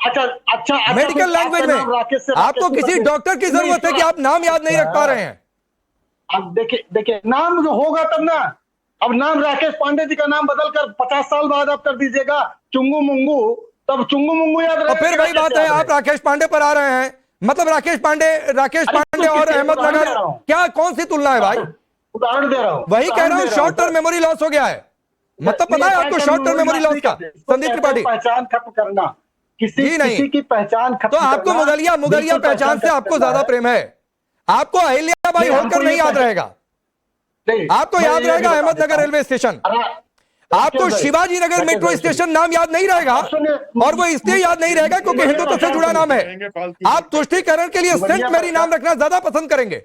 अच्छा अच्छा medical language में आपको किसी डॉक्टर की जरूरत है कि आप नाम याद नहीं रख पा रहे हैं? अब देखिए देखिए, नाम जो होगा तब ना। अब नाम राकेश पांडे जी का नाम बदलकर 50 साल बाद आप कर दीजिएगा चुंगू मुंगू, तब चुंगू मुंगू याद और रहेगा। फिर वही बात है, आप राकेश पांडे पर आ रहे हैं। मतलब राकेश पांडे और अहमदनगर, क्या कौन सी तुलना है भाई? उदाहरण दे रहा हूं, वही कह रहा हूं, शॉर्ट टर्म मेमोरी लॉस हो गया है। मतलब पता है आपको शॉर्ट टर्म मेमोरी लॉस का? संदीप त्रिपाठी, पहचान खत्म करना, किसी की पहचान खत्म तो आपको मुगलिया पहचान से आपको ज्यादा प्रेम है। आपको अहिल्या बाई होलकर नहीं याद रहेगा, आपको याद रहेगा अहमदनगर रेलवे स्टेशन। आपको शिवाजी नगर मेट्रो स्टेशन नाम याद नहीं रहेगा, और वो इसलिए याद नहीं रहेगा क्योंकि हिंदुत्व से जुड़ा नाम है। आप तुष्टीकरण के लिए सेंट मैरी नाम रखना ज्यादा पसंद करेंगे।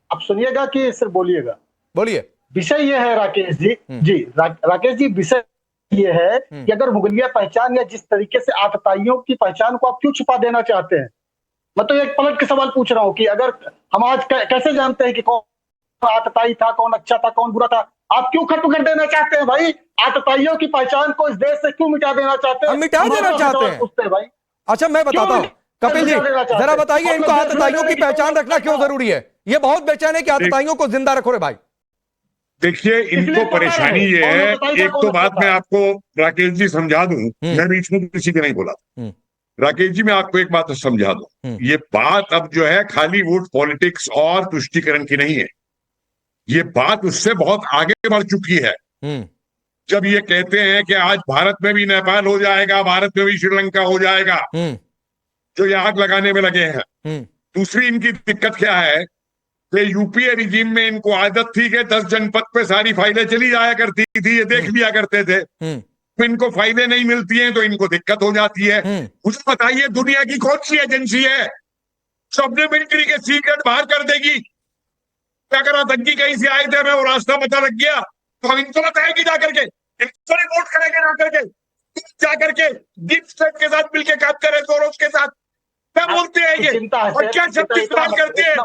अब सुनिएगा कि सिर्फ बोलिएगा। बोलिए। विषय ये है राकेश जी, राकेश जी, विषय ये है कि अगर मुगलिया पहचान या जिस तरीके से आतताइयों की पहचान को आप क्यों छुपा देना चाहते हैं? मैं तो एक पलट के सवाल पूछ रहा हूं कि अगर हम आज कैसे जानते हैं कि कौन आतताई था, कौन अच्छा था, कौन बुरा था? आप क्यों खत्म कर देना चाहते हैं भाई? आतताइयों की पहचान को इस देश से क्यों मिटा देना चाहते हैं? हम मिटा देना चाहते हैं भाई। अच्छा मैं बताता हूँ, कपिल जी जरा बताइए, इनको आतताइयों की पहचान रखना क्यों जरूरी है? ये बहुत बेचैन है कि आतताइयों को जिंदा रखो रे भाई। देखिए, इनको परेशानी ये है, एक तो बात मैं आपको राकेश जी समझा दूं, मैं बीच में किसी को नहीं बोला। राकेश जी, मैं आपको एक बात समझा दूं, ये बात अब जो है खाली वोट पॉलिटिक्स और तुष्टीकरण की नहीं है, ये बात उससे बहुत आगे बढ़ चुकी है। जब ये कहते हैं कि आज भारत में भी नेपाल हो जाएगा, भारत में भी श्रीलंका हो जाएगा, जो ये आग लगाने में लगे हैं। दूसरी इनकी दिक्कत क्या है कि यूपीए रिजीम में इनको आदत थी कि 10 जनपद पे सारी फाइलें चली जाया करती थी, ये देख लिया करते थे। तो इनको फाइलें नहीं मिलती हैं तो इनको दिक्कत हो जाती है। मुझे बताइए, दुनिया की कौन सी एजेंसी है जो अपने मिलिट्री के सीक्रेट बाहर कर देगी? अगर आतंकी कहीं से आए थे, हमें वो रास्ता पता लग गया तो हम इनको बताएंगे जाकर के, इनको रिपोर्ट करेंगे जाकर के डीप स्टेट के साथ मिलकर काम करें, सोरोस के साथ। क्या बोलते हैं ये, और क्या शब्द इस्तेमाल करते हैं?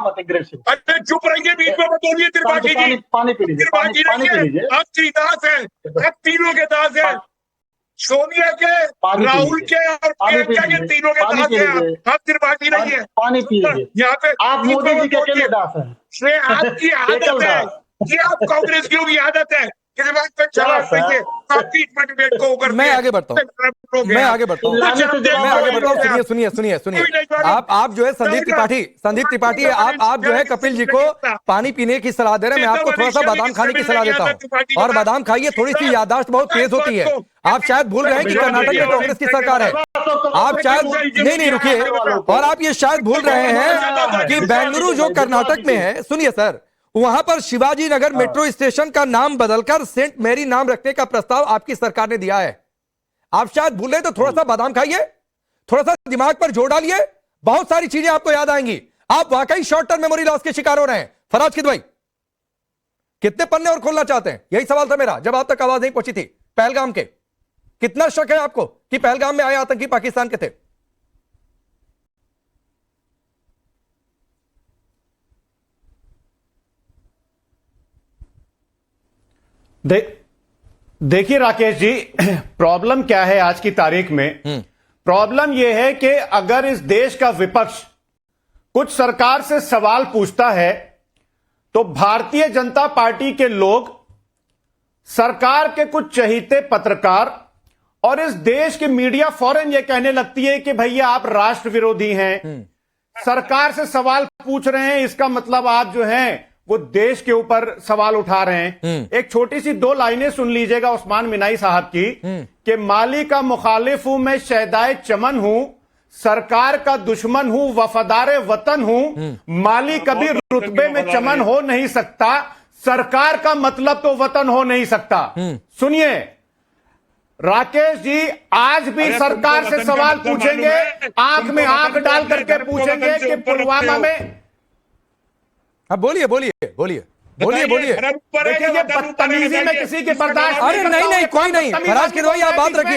अरे चुप रहिए, बीच में मत बोलिए त्रिपाठी जी। त्रिपाठी रहिए, आप दास है, आप तीनों के दास है, सोनिया के, राहुल के और प्रियंका के, तीनों के दास है। आप त्रिपाठी रहिए, पानी पीजिए। यहाँ पे आप मोदी जी के अकेले दास हैं। ये आपकी आदत है, ये आप कांग्रेस की होगी आदत है। मैं आगे बढ़ता हूँ, सुनिए। आप जो है संदीप त्रिपाठी आप जो है कपिल जी को पानी पीने की सलाह दे रहे हैं। मैं आपको थोड़ा सा बादाम खाने की सलाह देता हूँ, और बादाम खाइए, थोड़ी सी याददाश्त बहुत तेज होती है। आप शायद भूल रहे हैं कि कर्नाटक में कांग्रेस की सरकार है। आप शायद नहीं रुकिए, और आप ये शायद भूल रहे हैं कि बेंगलुरु जो कर्नाटक में है, सुनिए सर, वहां पर शिवाजी नगर मेट्रो स्टेशन का नाम बदलकर सेंट मैरी नाम रखने का प्रस्ताव आपकी सरकार ने दिया है। आप शायद भूल रहे, तो थोड़ा सा बादाम खाइए, थोड़ा सा दिमाग पर जोर डालिए, बहुत सारी चीजें आपको याद आएंगी। आप वाकई शॉर्ट टर्म मेमोरी लॉस के शिकार हो रहे हैं। फराज किदवई, कितने पन्ने और खोलना चाहते हैं? यही सवाल था मेरा जब आप तक आवाज नहीं पहुंची थी। पहलगाम के कितना शक है आपको कि पहलगाम में आए आतंकी पाकिस्तान के थे? देखिए राकेश जी, प्रॉब्लम क्या है आज की तारीख में? प्रॉब्लम यह है कि अगर इस देश का विपक्ष कुछ सरकार से सवाल पूछता है तो भारतीय जनता पार्टी के लोग, सरकार के कुछ चहीते पत्रकार और इस देश की मीडिया फौरन यह कहने लगती है कि भैया आप राष्ट्र विरोधी हैं, सरकार से सवाल पूछ रहे हैं, इसका मतलब आप जो हैं वो देश के ऊपर सवाल उठा रहे हैं। एक छोटी सी 2 लाइनें सुन लीजिएगा उस्मान मिनाई साहब की, कि माली का मुखालिफ हूं मैं, शहदाए चमन हूं, सरकार का दुश्मन हूं, वफादार वतन हूं, माली कभी रुतबे में चमन हो नहीं सकता, सरकार का मतलब तो वतन हो नहीं सकता। सुनिए राकेश जी, आज भी सरकार से सवाल पूछेंगे, आंख में आंख डाल करके पूछेंगे कि पुलवामा में। अब बोलिए देखिए, ये बदतमीजी में किसी के बर्दाश्त। अरे नहीं, कोई नहीं, फराज किदवई आप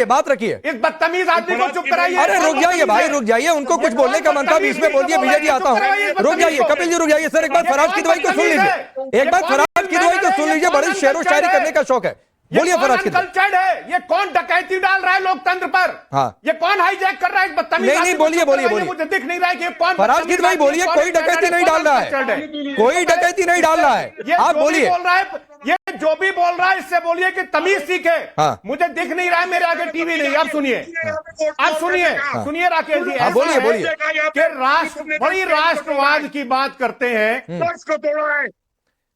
बात रखिए। इस बदतमीज आदमी को चुप कराइए। अरे रुक जाइए भाई, रुक जाइए, उनको कुछ बोलने का मन था, बीच में बोल दिया। विजय जी आता हूं, रुक जाइए, कपिल जी रुक जाइए। सर एक बार फराज किदवई को सुन लीजिए, बड़े शेरो शायरी करने का शौक है। बोलिए फराज किदवई। अनकल्चर्ड है, ये कौन डकैती डाल रहा है लोकतंत्र पर? हाँ। ये कौन हाईजैक कर रहा है? बदतमीज नहीं, आदमी को बोलिए, चुप बोलिए, करवाइए, बोलिए। मुझे दिख नहीं रहा है कि ये कौन फराज बदतमीज किदवई आदमी है, बोलिए, कौन कोई डकैती नहीं डाल रहा है, अनकल्चर्ड है। कोई डकैती नहीं डाल रहा है, ये आप जो भी बोलिए। बोल रहा है, ये जो भी बोल रहा है इससे बोलिए कि तमीज सीखे। हाँ। मुझे दिख नहीं रहा है, मेरे आगे टीवी नहीं। आप सुनिए, आप सुनिए, सुनिए राकेश जी। हाँ, बोलिए, ऐसा है बोलिए। कि बड़ी राष्ट्रवाद की बात करते हैं। को तोड़ा है।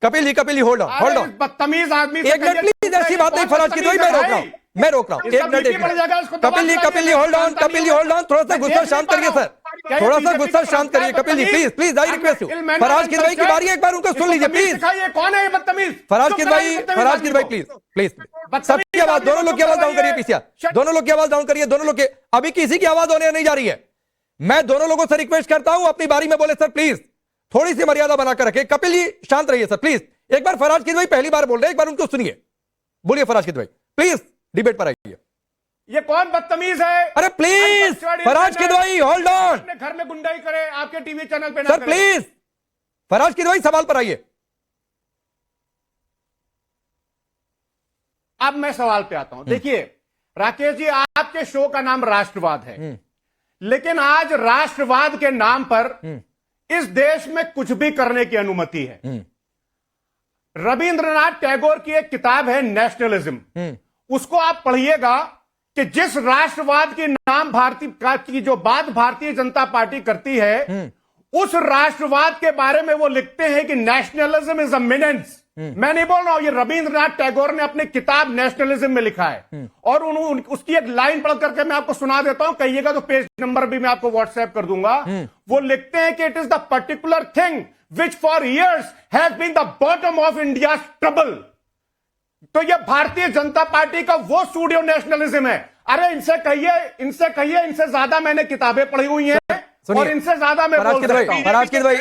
कपिल जी होल्ड अरे ऑन। इस बदतमीज आदमी से एक मिनट कहिए, प्लीज, ऐसी बात नहीं फराज किदवई, मैं रोक रहा हूँ, मैं रोक रहा हूँ, इसका एक मिनट, बीपी बढ़ जाएगा, इसको दवा कपिल जी खिलाइए, होल्ड ऑन, जानता कपिल जी नहीं होल्ड ऑन, थोड़ा सा मैं गुस्सा देख शांत नहीं करिए पा रहा सर, हूं। क्या ये थोड़ा सा बीजेपी गुस्सा का शांत करिए रास्ता है? Kapil ji, please please, I request you. इल्मेंट फराज किदवई की बारी है, एक बार उनको सुन लीजिए प्लीज। कौन है ये बदतमीज? फराज चुप किदवई कराइए बदतमीज आदमी को। प्लीज प्लीज, बदतमीज सबकी आवाज, आदमी को दोनों लोग की चुप आवाज डाउन करिए कराइए। पीछे, दोनों लोग की आवाज डाउन करिए, दोनों लोग के, अभी किसी की आवाज होने नहीं जा रही है। मैं दोनों लोगों से रिक्वेस्ट करता हूं अपनी बारी में बोले सर प्लीज, थोड़ी सी मर्यादा बनाकर रखें। कपिल जी शांत रहिए सर प्लीज। एक बार फराज किदवई पहली बार बोल रहे हैं, एक बार उनको सुनिए। बोलिए फराज किदवई प्लीज, डिबेट पर आइए। ये कौन बदतमीज है? अरे please Faraz Kidwai hold on अपने घर में गुंडाई करे, आपके टीवी चैनल पे ना सर, करे। प्लीज फराज किदवई सवाल पर आइए। अब मैं सवाल पे आता हूं। देखिए राकेश जी, आपके शो का नाम राष्ट्रवाद है, लेकिन आज राष्ट्रवाद के नाम पर इस देश में कुछ भी करने की अनुमति है। रविंद्रनाथ टैगोर की एक किताब है नेशनलिज्म, उसको आप पढ़िएगा कि जिस राष्ट्रवाद के नाम की जो बात भारतीय जनता पार्टी करती है, उस राष्ट्रवाद के बारे में वो लिखते हैं कि नेशनलिज्म इज अ मीनेंस। मैं नहीं बोल रहा हूं, ये रविंद्रनाथ टैगोर ने अपनी किताब नेशनलिज्म में लिखा है। और उसकी एक लाइन पढ़ करके मैं आपको सुना देता हूं, कहिएगा तो पेज नंबर भी मैं आपको व्हाट्सएप कर दूंगा। वो लिखते हैं कि it is the particular thing which for years has been the bottom of India trouble. तो ये भारतीय जनता पार्टी का वो सूडियो नेशनलिज्म है। अरे इनसे कहिए इनसे ज्यादा मैंने किताबें पढ़ी हुई हैं और इनसे ज्यादा मैं बोल सकता हूं। फराज किदवई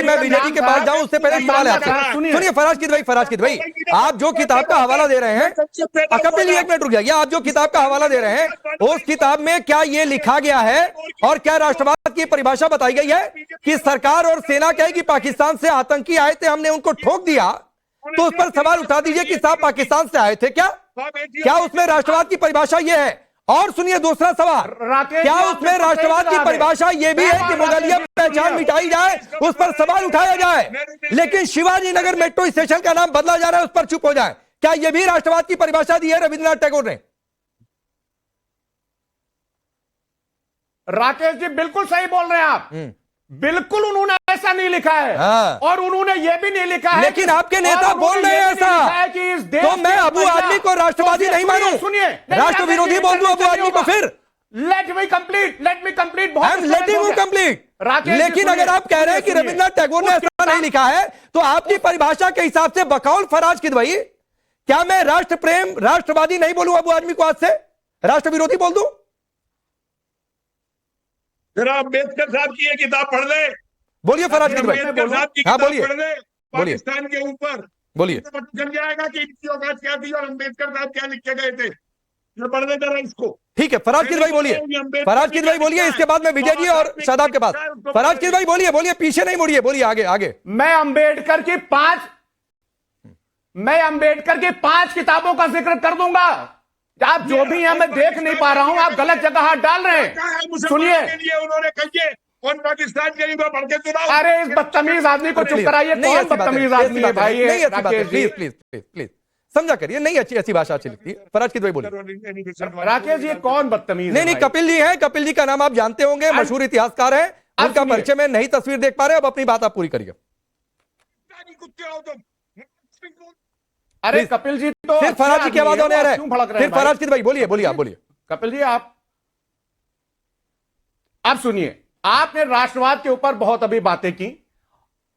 मैं बीजेपी के पास जाऊं उससे पहले सवाल है आपसे। सुनिए फराज किदवई आप जो किताब का हवाला दे रहे हैं, कपिल जी एक मिनट रुक जाइए, आप जो किताब का हवाला दे रहे हैं उस किताब में क्या ये लिखा गया है और क्या राष्ट्रवाद की परिभाषा बताई गई है कि सरकार और सेना कहेगी पाकिस्तान से आतंकी आए थे, हमने उनको ठोक दिया, तो उस पर सवाल उठा दीजिए कि साहब पाकिस्तान से आए थे क्या उसमें राष्ट्रवाद की परिभाषा यह है? और सुनिए दूसरा सवाल, क्या उसमें राष्ट्रवाद की परिभाषा यह भी है कि मुगलिया पहचान मिटाई जाए, उस पर सवाल उठाया जाए, लेकिन शिवाजी नगर मेट्रो स्टेशन का नाम बदला जा रहा है उस पर चुप हो जाए? क्या यह भी राष्ट्रवाद की परिभाषा दी है रविंद्रनाथ टैगोर ने? राकेश जी बिल्कुल सही बोल रहे हैं आप, बिल्कुल उन्होंने ऐसा नहीं लिखा है। हाँ। और उन्होंने यह भी नहीं लिखा है, लेकिन आपके नेता बोल रहे हैं ऐसा, कि इस देश तो मैं अबू आदमी को राष्ट्रवादी नहीं मानूं, सुनिए राष्ट्र विरोधी बोल दूं अबू आदमी को? फिर let me complete I am letting you complete. लेकिन अगर आप कह रहे हैं कि रविंद्रनाथ टैगोर ने ऐसा नहीं लिखा है, तो आपकी परिभाषा के हिसाब से बकौल फराज किदवई, क्या मैं राष्ट्र प्रेम राष्ट्रवादी नहीं बोलूं अबू आदमी को आज से, राष्ट्र विरोधी बोल दूं? जरा अम्बेडकर साहब की ये किताब पढ़ ले। बोलिए फराज किदवई। अम्बेडकर साहब की हाँ किताब बोलिए, पढ़ ले पाकिस्तान के ऊपर, बोलिए। तो पता चल जाएगा कि इनकी औकात क्या थी और अम्बेडकर साहब क्या लिख के गए थे। ये पढ़ ले जरा इसको। ठीक है फराज किदवई बोलिए, फराज किदवई बोलिए, इसके बाद में विजय जी और शादाब के पास। फराज किदवई बोलिए, पीछे नहीं मुड़िए, बोलिए आगे। मैं अंबेडकर की पांच किताबों का जिक्र कर दूंगा। आप जो भी हैं मैं देख नहीं पा रहा हूं, आप गलत जगह हाथ डाल रहे हैं। सुनिए, उन्होंने कहिए और पाकिस्तान के लिए पढ़ के सुनाओ। अरे इस बदतमीज आदमी को चुप कराइए। कौन बदतमीज आदमी है भाई? नहीं अच्छी बात है, प्लीज समझा करिए, नहीं अच्छी भाषा अच्छी लगती है। फराज किदवई बोलिए। राकेश जी कौन बदतमीज? नहीं कपिल जी हैं, कपिल जी का नाम आप जानते होंगे, मशहूर इतिहासकार हैं, उनका परिचय में नहीं तस्वीर देख पा रहे, अब अपनी बात आप पूरी करिए। अरे कपिल जी तो फिर फराज जी की आवाज होने आ रहा है, फिर फराज किदवई बोलिए आप बोलिए। कपिल जी आप सुनिए, आपने राष्ट्रवाद के ऊपर बहुत अभी बातें की।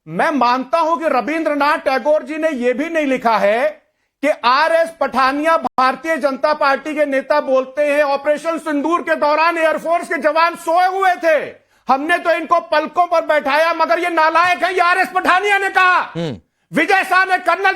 मैं मानता हूं कि रविंद्रनाथ टैगोर जी ने यह भी नहीं लिखा है कि आर.एस. पठानिया भारतीय जनता पार्टी के नेता बोलते हैं ऑपरेशन सिंदूर के दौरान एयरफोर्स के जवान सोए हुए थे, हमने तो इनको पलकों पर बैठाया, मगर ये नालायक है, ये आर.एस. पठानिया ने कहा। विजय शाह ने कर्नल